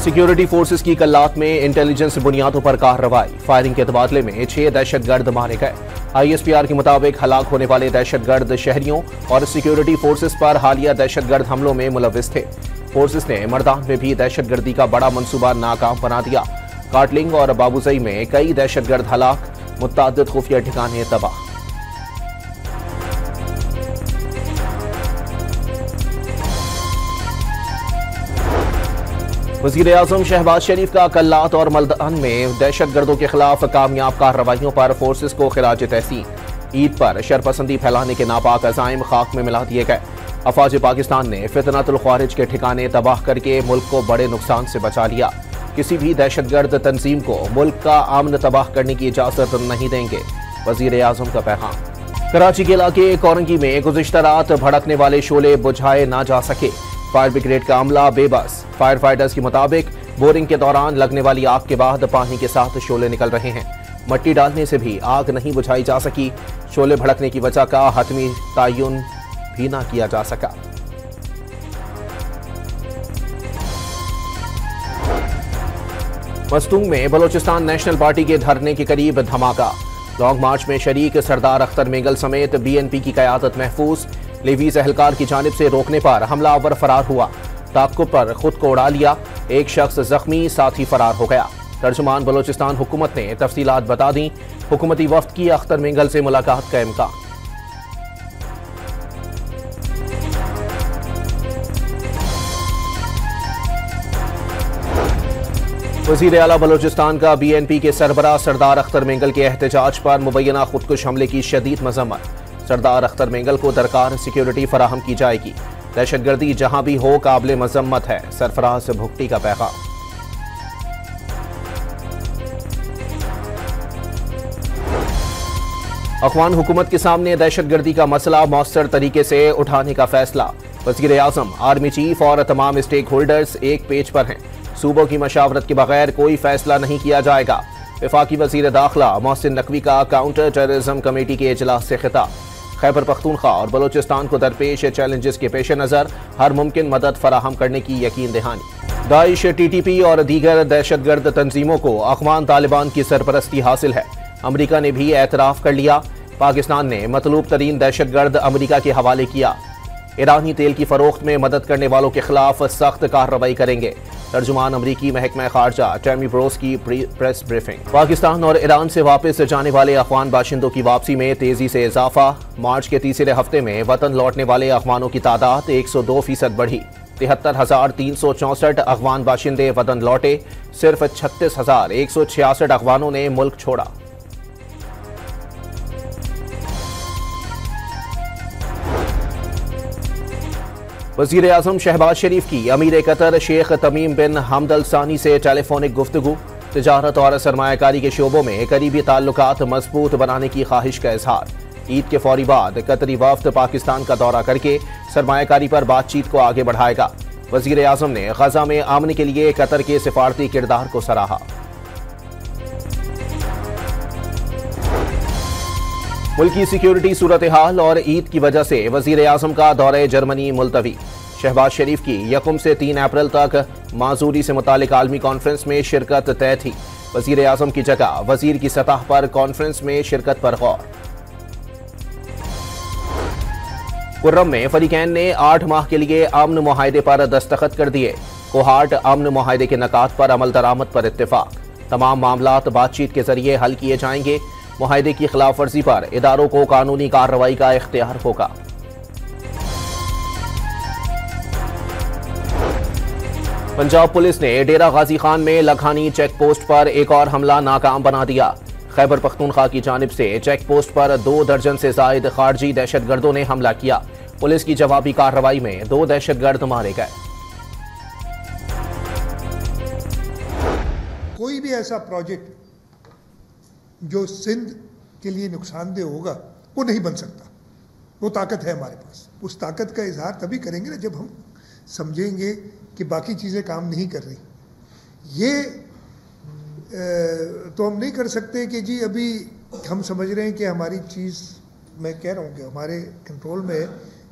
Security forces की कल्लात में intelligence बुनियादों पर कार्रवाई। फायरिंग के तबादले में 6 दहशतगर्द मारे गए। ISPR के मुताबिक हलाक होने वाले दहशतगर्द शहरियों और सिक्योरिटी फोर्सेस पर हालिया दहशतगर्द हमलों में मुलविस थे। फोर्सेस ने मर्दान में भी दहशतगर्दी का बड़ा मंसूबा नाकाम बना दिया। काटलिंग और बाबूजई में कई दहशतगर्द हलाक, मुतअद्दिद खुफिया ठिकाने तबाह। वज़ीर-ए-आज़म शहबाज शरीफ का कल्लात और मल्दान में दहशतगर्दों के खिलाफ कामयाब कार्रवाइयों पर फोर्सेस को खिराज तहसीन। ईद पर शरपसंदी फैलाने के नापाक अज़ाइम खाक में मिला दिए गए। अफवाज पाकिस्तान ने फितनतुल ख्वारिज के ठिकाने तबाह करके मुल्क को बड़े नुकसान से बचा लिया। किसी भी दहशतगर्द तंजीम को मुल्क का अमन तबाह करने की इजाजत नहीं देंगे, वज़ीर-ए-आज़म का पैगाम। कराची के इलाके कोरंगी में गुज़िश्ता रात भड़कने वाले शोले बुझाए ना जा सके। फायर ब्रिगेड का अमला बेबस। फायर फाइटर्स के मुताबिक बोरिंग के दौरान लगने वाली आग के बाद पानी के साथ शोले निकल रहे हैं। मट्टी डालने से भी आग नहीं बुझाई जा सकी। शोले भड़कने की वजह का हतमी तयन भी ना किया जा सका। मस्तूंग में बलोचिस्तान नेशनल पार्टी के धरने के करीब धमाका। लॉन्ग मार्च में शरीक सरदार अख्तर मेंगल समेत BNP की क़यादत महफूज। लेवीज अहलकार की जानिब से रोकने पर हमलावर फरार हुआ। ताक़ुब पर खुद को उड़ा लिया। एक शख्स जख्मी, साथी फरार हो गया। तर्जुमान बलोचिस्तान हुकूमत ने तफसीलात बता दी। हुकूमती वफ्द की अख्तर मेंगल से मुलाकात का इम्कान। वज़ीर आला बलोचिस्तान का BNP के सरबराह सरदार अख्तर मेंगल के एहतजाज पर मुबैना खुदकुश हमले की शदीद मजम्मत। सरदार अख्तर मेंगल को दरकार सिक्योरिटी फराहम की जाएगी। दहशतगर्दी जहां भी हो काबिल मजम्मत है, सरफराज भुगटी का पैगाम। अफगान हुकूमत के सामने दहशतगर्दी का मसला मौसर तरीके से उठाने का फैसला। वज़ीर-ए-आज़म, आर्मी चीफ और तमाम स्टेक होल्डर्स एक पेज पर हैं। सूबों की मशावरत के बगैर कोई फैसला नहीं किया जाएगा। वफाकी वज़ीर दाखिला मोहसिन नकवी का काउंटर टेररिज्म कमेटी के इजलास से खिताब। खैबर पख्तूनख्वा और बलोचिस्तान को दरपेश चैलेंजेस के पेश नज़र हर मुमकिन मदद फराहम करने की यकीन दहानी। दाइश, TTP और दीगर दहशतगर्द तंजीमों को अफ़गान तालिबान की सरपरस्ती हासिल है। अमरीका ने भी एतराफ़ कर लिया। पाकिस्तान ने मतलूब तरीन दहशतगर्द अमरीका के हवाले किया। ईरानी तेल की फरोख्त में मदद करने वालों के खिलाफ सख्त कार्रवाई करेंगे। तर्जुमान अमरीकी महकमा खारजा टैमी ब्रोस की प्रेस ब्रीफिंग। पाकिस्तान और ईरान से वापस जाने वाले अफगान बाशिंदों की वापसी में तेजी से इजाफा। मार्च के तीसरे हफ्ते में वतन लौटने वाले अफगानों की तादाद 102% बढ़ी। 73,364 अफगान बाशिंदे वतन लौटे। सिर्फ 36,166 अफगानों ने मुल्क छोड़ा। वज़ीर-ए-आज़म शहबाज शरीफ की अमीर कतर शेख तमीम बिन हमद अल सानी से टेलीफोनिक गुफ्तगू। तिजारत और सरमायाकारी के शोबों में करीबी ताल्लुकात मजबूत बनाने की ख्वाहिश का इजहार। ईद के फौरी बाद कतरी वफ्द पाकिस्तान का दौरा करके सरमायाकारी पर बातचीत को आगे बढ़ाएगा। वज़ीर-ए-आज़म ने गजा में आमन के लिए कतर के सिफारती किरदार को सराहा। मुल्की सिक्योरिटी सूरत हाल और ईद की वजह से वज़ीर-ए-आज़म का दौरे जर्मनी मुलतवी। शहबाज शरीफ की 1 से 3 अप्रैल तक माजूरी से मुतालिक आलमी कॉन्फ्रेंस में शिरकत तय थी। वज़ीर-ए-आज़म की जगह वज़ीर की सतह पर कॉन्फ्रेंस में शिरकत पर गौर। कुर्रम में फरीकैन ने 8 माह के लिए अमन मुआहदे पर दस्तखत कर दिए। कोहाट अमन मुआहदे के नकात पर अमल दरामद पर इत्तेफाक। तमाम मामलात बातचीत के जरिए हल किए जाएंगे। मुआहदे की खिलाफ वर्जी पर इदारों को कानूनी कार्रवाई का इख्तियार होगा। पंजाब पुलिस ने डेरा गाजी खान में लखानी चेक पोस्ट पर एक और हमला नाकाम बना दिया। खैबर पख्तूनख्वा की जानिब से चेक पोस्ट पर 2 दर्जन से जायद खारजी दहशतगर्दों ने हमला किया। पुलिस की जवाबी कार्रवाई में 2 दहशतगर्द मारे गए। कोई भी ऐसा प्रोजेक्ट जो सिंध के लिए नुकसानदेह होगा वो नहीं बन सकता। वो ताकत है हमारे पास। उस ताकत का इजहार तभी करेंगे ना जब हम समझेंगे कि बाकी चीज़ें काम नहीं कर रही। ये तो हम नहीं कर सकते कि जी अभी हम समझ रहे हैं कि हमारी चीज़, मैं कह रहा हूँ कि हमारे कंट्रोल में,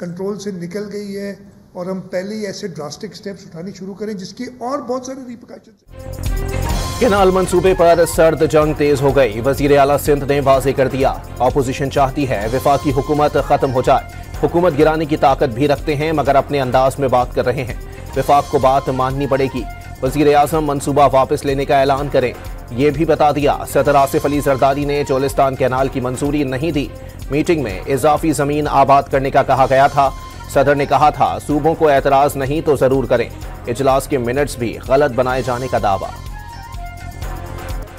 कंट्रोल से निकल गई है और हम पहले ही ऐसे ड्रास्टिक स्टेप्स उठाने शुरू करें जिसके और बहुत सारे रिपरकशंस। केनाल मंसूबे पर सर्द जंग तेज हो गई। वजीर आला सिंध ने वाजे कर दिया, ऑपोजिशन चाहती है वफाकी हुकूमत खत्म हो जाए। हुकूमत गिराने की ताकत भी रखते हैं मगर अपने अंदाज में बात कर रहे हैं। वफाक को बात माननी पड़ेगी। वजीर आजम मंसूबा वापस लेने का ऐलान करें, ये भी बता दिया। सदर आसिफ अली जरदारी ने चोलिस्तान कैनाल की मंजूरी नहीं दी। मीटिंग में इजाफी जमीन आबाद करने का कहा गया था। सदर ने कहा था सूबों को एतराज नहीं तो जरूर करें। इजलास के मिनट्स भी गलत बनाए जाने का दावा।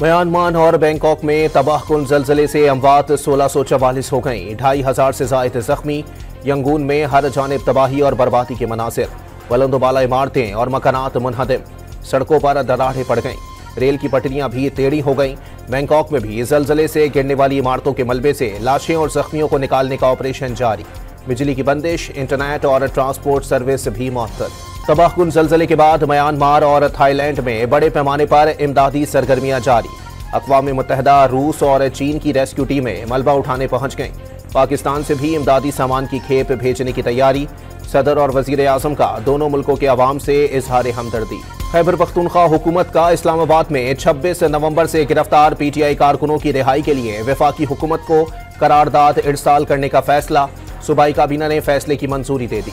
म्यांमार और बैंकॉक में तबाहकुन जलजले से अमवात 1644 हो गई। 2500 से ज्यादा जख्मी। यंगून में हर जानिब तबाही और बर्बादी के मनासिर। बुलंदोबाला इमारतें और मकानात मुनहदिम। सड़कों पर दरारें पड़ गईं। रेल की पटरियां भी टेढ़ी हो गईं। बैंकॉक में भी जलजले से गिरने वाली इमारतों के मलबे से लाशें और जख्मियों को निकालने का ऑपरेशन जारी। बिजली की बंदिश, इंटरनेट और ट्रांसपोर्ट सर्विस भी मुअत्तल। तबाहकुन जलजले के बाद म्यांमार और थाईलैंड में बड़े पैमाने पर इमदादी सरगर्मियां जारी। अक़वाम मुत्तहिदा, रूस और चीन की रेस्क्यू टीमें मलबा उठाने पहुंच गईं। पाकिस्तान से भी इमदादी सामान की खेप भेजने की तैयारी। सदर और वजीर आजम का दोनों मुल्कों के अवाम से इजहार हमदर्दी। खैबर पख्तूनख्वा हुकूमत का इस्लामाबाद में 26 नवंबर से गिरफ्तार PTI कारकुनों की रिहाई के लिए वफाकी हुकूमत को करारदाद इरसाल करने का फैसला। सूबाई काबीना ने फैसले की मंजूरी दे दी।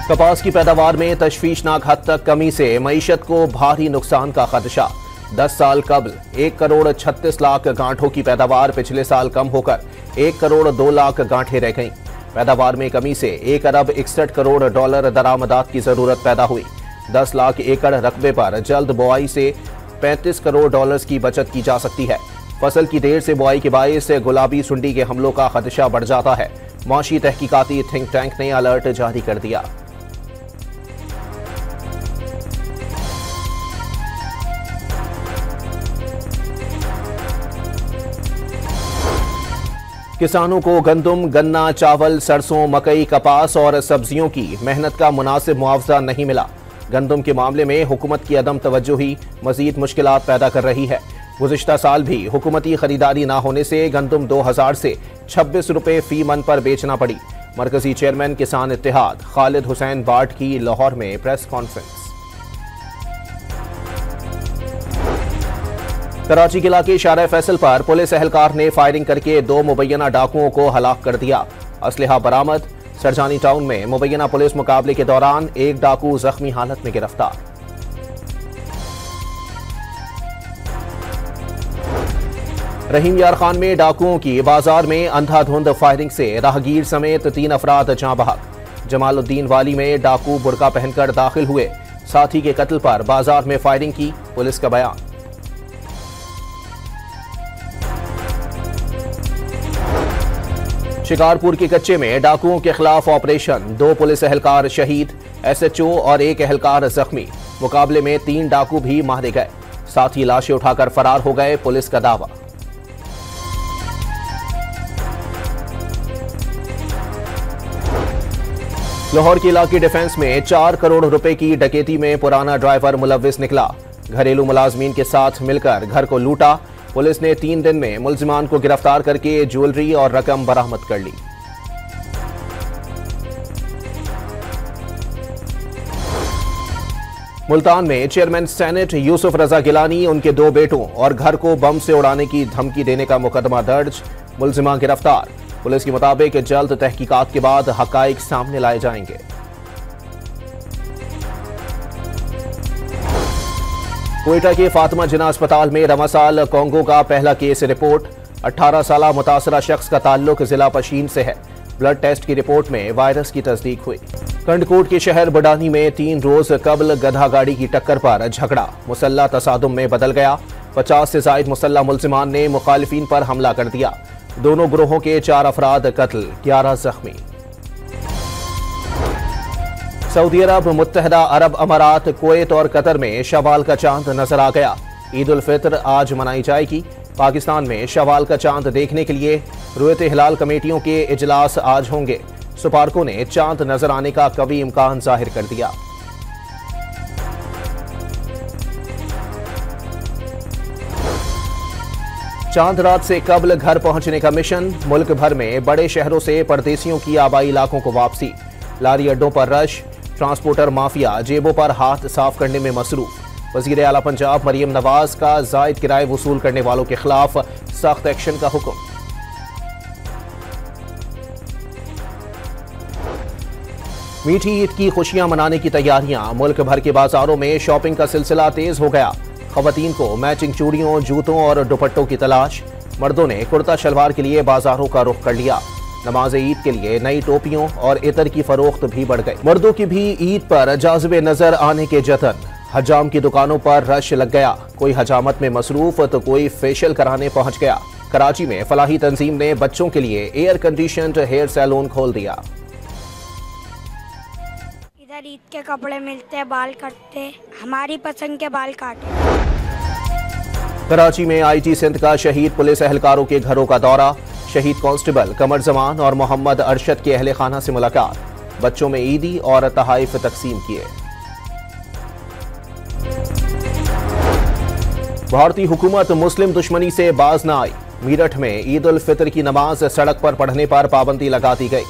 कपास की पैदावार में तशवीशनाक हद तक कमी से मईशत को भारी नुकसान का खदशा। 10 साल कबल 1 करोड़ 36 लाख गांठों की पैदावार पिछले साल कम होकर 1 करोड़ 2 लाख गांठें रह गईं। पैदावार में कमी से 1 अरब 61 करोड़ डॉलर दरामदात की जरूरत पैदा हुई। 10 लाख एकड़ रकबे पर जल्द बुआई से 35 करोड़ डॉलर्स की बचत की जा सकती है। फसल की देर से बुआई के बायस गुलाबी सुंडी के हमलों का खदशा बढ़ जाता है। मौशी तहकीकाती थिंक टैंक ने अलर्ट जारी कर दिया। किसानों को गंदम, गन्ना, चावल, सरसों, मकई, कपास और सब्जियों की मेहनत का मुनासिब मुआवजा नहीं मिला। गंदम के मामले में हुकूमत की अदम तवज्जोही मजीद मुश्किलात पैदा कर रही है। गुज़िश्ता साल भी हुकूमती खरीदारी ना होने से गंदम 2000 से 26 रुपए फी मन पर बेचना पड़ी। मरकजी चेयरमैन किसान इत्तेहाद खालिद हुसैन बाट की लाहौर में प्रेस कॉन्फ्रेंस। कराची के इलाके शारा फैसल पर पुलिस एहलकार ने फायरिंग करके 2 मुबैना डाकुओं को हलाक कर दिया। असलहा बरामद। सरजानी टाउन में मुबैना पुलिस मुकाबले के दौरान 1 डाकू जख्मी हालत में गिरफ्तार। रहीम यार खान में डाकुओं की बाजार में अंधाधुंध फायरिंग से राहगीर समेत 3 अफराद जाँ बहक। जमालुद्दीन वाली में डाकू बुर्का पहनकर दाखिल हुए। साथी के कत्ल पर बाजार में फायरिंग की, पुलिस का बयान। शिकारपुर के कच्चे में डाकुओं के खिलाफ ऑपरेशन, 2 पुलिस एहलकार शहीद, SHO और 1 एहलकार जख्मी। मुकाबले में 3 डाकू भी मारे गए। साथी लाशें उठाकर फरार हो गए, पुलिस का दावा। लाहौर के इलाके डिफेंस में 4 करोड़ रुपए की डकैती में पुराना ड्राइवर मुलव्विस निकला। घरेलू मुलाजमीन के साथ मिलकर घर को लूटा। पुलिस ने 3 दिन में मुलजिमान को गिरफ्तार करके ज्वेलरी और रकम बरामद कर ली। मुल्तान में चेयरमैन सेनेट यूसुफ रजा गिलानी, उनके 2 बेटों और घर को बम से उड़ाने की धमकी देने का मुकदमा दर्ज। मुलजिमा गिरफ्तार। पुलिस के मुताबिक जल्द तहकीकात के बाद हकाइक सामने लाए जाएंगे। कोयटा के फातिमा जिन्ना अस्पताल में रमासाल कोंगो का पहला केस रिपोर्ट। 18 साल मुतासरा शख्स का ताल्लुक जिला पशीन से है। ब्लड टेस्ट की रिपोर्ट में वायरस की तस्दीक हुई। कंडकोट के शहर बडानी में 3 रोज कबल गधा गाड़ी की टक्कर पर झगड़ा मुसल्ला तसादुम में बदल गया। 50 से जायद मुसल्ला मुल्जिमान ने मुखालिफिन पर हमला कर दिया। दोनों ग्रोहों के 4 अफराद कत्ल, 11 जख्मी। सऊदी अरब, मुत्तहिदा अरब अमारात, कुवैत और कतर में शवाल का चांद नजर आ गया। ईद उल फित्र आज मनाई जाएगी। पाकिस्तान में शवाल का चांद देखने के लिए रुयत हिलाल कमेटियों के इजलास आज होंगे। सुपारकों ने चांद नजर आने का कवी इम्कान जाहिर कर दिया। चांद रात से कबल घर पहुंचने का मिशन, मुल्क भर में बड़े शहरों से परदेशियों की आबाई इलाकों को वापसी। लारी अड्डों पर रश, ट्रांसपोर्टर माफिया जेबों पर हाथ साफ करने में मसरूफ। वजीर आला पंजाब मरियम नवाज का जायद किराए वसूल करने वालों के खिलाफ सख्त एक्शन का हुक्म। मीठी ईद की खुशियां मनाने की तैयारियां, मुल्क भर के बाजारों में शॉपिंग का सिलसिला तेज हो गया। खवातीन को मैचिंग चूड़ियों, जूतों और दुपट्टों की तलाश। मर्दों ने कुर्ता शलवार के लिए बाजारों का रुख कर लिया। नमाज ईद के लिए नई टोपियों और इतर की फरोख्त भी बढ़ गई। मर्दों की भी ईद पर जाज़िबे नजर आने के जतन। हजाम की दुकानों पर रश लग गया। कोई हजामत में मसरूफ तो कोई फेशियल कराने पहुंच गया। कराची में फलाही तंजीम ने बच्चों के लिए एयर कंडीशन्ड हेयर सैलून खोल दिया। इधर ईद के कपड़े मिलते हैं, बाल कटते, हमारी पसंद के बाल काटे। कराची में आईटी सिंध का शहीद पुलिस एहलकारों के घरों का दौरा। शहीद कांस्टेबल कमर जमान और मोहम्मद अरशद के अहले खाना से मुलाकात। बच्चों में ईदी और तहाइफ तकसीम किए। भारतीय हुकूमत मुस्लिम दुश्मनी से बाज न आई। मीरठ में ईद उल फितर की नमाज सड़क पर पढ़ने पर पाबंदी लगा दी गई।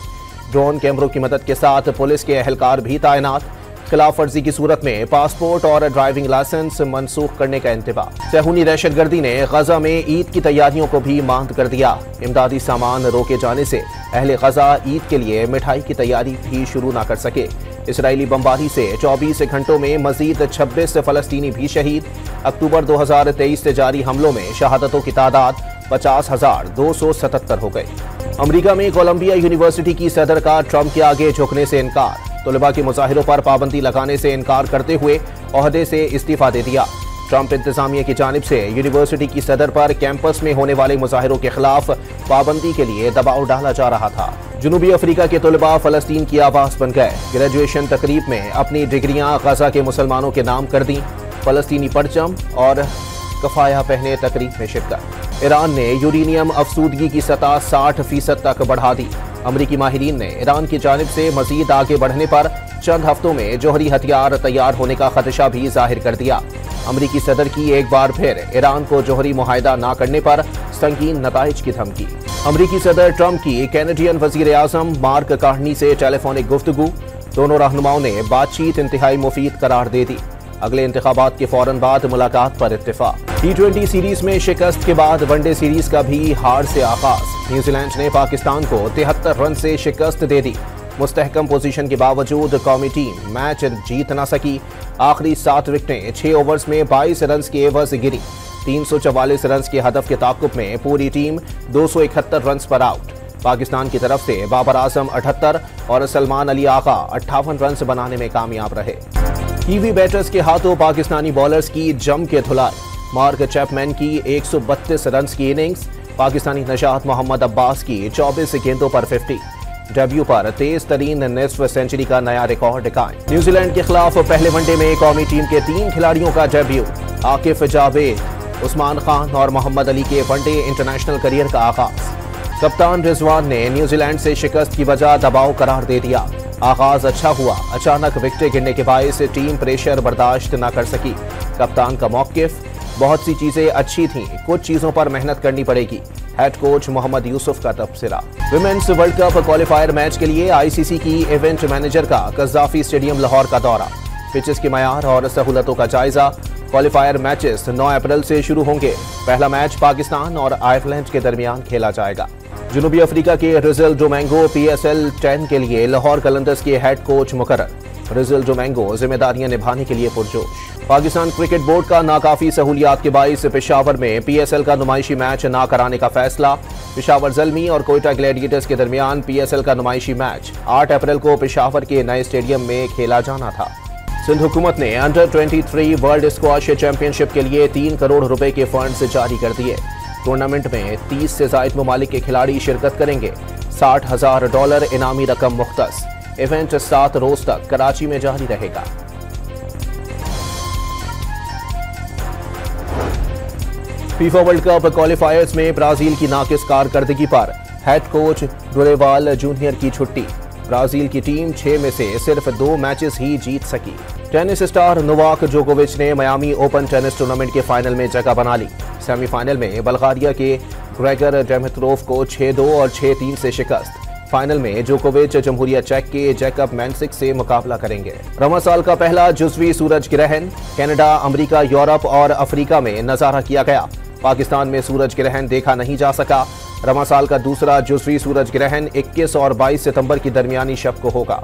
ड्रोन कैमरों की मदद के साथ पुलिस के एहलकार भी तैनात। खिलाफ वर्जी की सूरत में पासपोर्ट और ड्राइविंग लाइसेंस मनसूख करने का इंतबाह। सहूनी दहशतगर्दी ने गजा में ईद की तैयारियों को भी मांद कर दिया। इमदादी सामान रोके जाने से अहले गजा ईद के लिए मिठाई की तैयारी भी शुरू न कर सके। इसराइली बमबारी से 24 घंटों में मजीद 26 फलस्तीनी भी शहीद। अक्टूबर 2023 से जारी हमलों में शहादतों की तादाद 50,277 हो गई। अमेरिका में कोलंबिया यूनिवर्सिटी की सदर का ट्रंप के आगे झुकने से इनकार। तुलबा के मुजाहिरों पर पाबंदी लगाने से इनकार करते हुए ओहदे से इस्तीफा दे दिया। ट्रंप इंतजामिया की जानिब से यूनिवर्सिटी की सदर पर कैंपस में होने वाले मुजाहिरों के खिलाफ पाबंदी के लिए दबाव डाला जा रहा था। जनूबी अफ्रीका के तुलबा फलस्तीन की आवाज बन गए। ग्रेजुएशन तकरीब में अपनी डिग्रियां गजा के मुसलमानों के नाम कर दी। फलस्तीनी परचम और कफाया पहने तकरीब में शिरकत। ईरान ने यूरेनियम अफसूदगी की सतह 60% तक बढ़ा दी। अमरीकी माहिरीन ने ईरान की जानिब से मजीद आगे बढ़ने पर चंद हफ्तों में जौहरी हथियार तैयार होने का खदशा भी जाहिर कर दिया। अमरीकी सदर की एक बार फिर ईरान को जौहरी मुआहिदा न करने पर संगीन नताइज की धमकी। अमरीकी सदर ट्रंप की कैनेडियन वजीर आजम मार्क कार्नी से टेलीफोनिक गुफ्तगू। दोनों रहनुमाओं ने बातचीत इंतहाई मुफीद करार दे दी। अगले इंतखाबात के फौरन बाद मुलाकात पर इत्तेफाक। T20 सीरीज में शिकस्त के बाद वनडे सीरीज का भी हार से आगाज। न्यूजीलैंड ने पाकिस्तान को 73 रन से शिकस्त दे दी। मुस्तहकम पोजीशन के बावजूद कौमी टीम मैच जीत न सकी। आखिरी 7 विकेटें 6 ओवर्स में 22 रन के एवज गिरी। 344 रन के हदफ के ताकुब में पूरी टीम 271 रन पर आउट। पाकिस्तान की तरफ से बाबर आजम 78 और सलमान अली आगा 58 रन बनाने में कामयाब रहे। कीवी बैटर्स के हाथों पाकिस्तानी बॉलर्स की जम के धुलाई। मार्क चैपमैन की 132 रन की इनिंग्स। पाकिस्तानी नशात मोहम्मद अब्बास की 24 गेंदों पर 50। डेब्यू पर तेज तरीन निस्फ सेंचुरी का नया रिकॉर्ड कायम। न्यूजीलैंड के खिलाफ पहले वनडे में कौमी टीम के 3 खिलाड़ियों का डेब्यू। आकिफ जावेद, उस्मान खान और मोहम्मद अली के वनडे इंटरनेशनल करियर का आगाज। कप्तान रिजवान ने न्यूजीलैंड से शिकस्त की वजह दबाव करार दे दिया। आगाज अच्छा हुआ, अचानक विकेटें गिरने के बायस टीम प्रेशर बर्दाश्त न कर सकी। कप्तान का मौकिफ, बहुत सी चीजें अच्छी थीं, कुछ चीजों पर मेहनत करनी पड़ेगी। हेड कोच मोहम्मद यूसुफ का तबसरा। Women's world cup qualifier match के लिए आईसीसी की इवेंट मैनेजर का कज़ाफी स्टेडियम लाहौर का दौरा। पिचेस के मयार और सहूलतों का जायजा। क्वालिफायर मैचेस 9 अप्रैल से शुरू होंगे। पहला मैच पाकिस्तान और आयरलैंड के दरमियान खेला जाएगा। जनूबी अफ्रीका के रिजल डोमिंगो PSL 10 के लिए लाहौर कलंदर्स के हेड कोच मुकर्रर। रिजल डोमिंगो जिम्मेदारियां निभाने के लिए पुरजोश। पाकिस्तान क्रिकेट बोर्ड का नाकाफी सहूलियात के बाइस पेशावर में PSL का नुमाइशी मैच न कराने का फैसला। पेशावर ज़ल्मी और कोयटा ग्लैडिएटर्स के दरमियान PSL का नुमाइशी मैच 8 अप्रैल को पेशावर के नए स्टेडियम में खेला जाना था। सिंध हुकूमत ने अंडर 23 वर्ल्ड स्क्वाश चैंपियनशिप के लिए 3 करोड़ रुपए के फंड्स जारी कर दिए। टूर्नामेंट में 30 से ज़ायद ममालिक के खिलाड़ी शिरकत करेंगे। $60,000 इनामी रकम मुख्तस। इवेंट 7 रोज तक कराची में जारी रहेगा। फीफा वर्ल्ड कप क्वालिफायर्स में ब्राजील की नाकिस कारकर्दगी पर हेड कोच डोरेवाल जूनियर की छुट्टी। ब्राजील की टीम 6 में से सिर्फ 2 मैचेस ही जीत सकी। टेनिस स्टार नोवाक जोकोविच ने मियामी ओपन टेनिस टूर्नामेंट के फाइनल में जगह बना ली। सेमीफाइनल में बल्गारिया के ग्रेगर डेमित्रोव को 6-2 और 6-3 से शिकस्त। फाइनल में जोकोविच जमहूरिया चेक के जैकब मैंसिक से मुकाबला करेंगे। रमज़ान साल का पहला जुज़वी सूरज ग्रहण कनाडा, अमेरिका, यूरोप और अफ्रीका में नजारा किया गया। पाकिस्तान में सूरज ग्रहण देखा नहीं जा सका। रमज़ान साल का दूसरा जुज़वी सूरज ग्रहण 21 और 22 सितंबर की दरमियानी शब को होगा।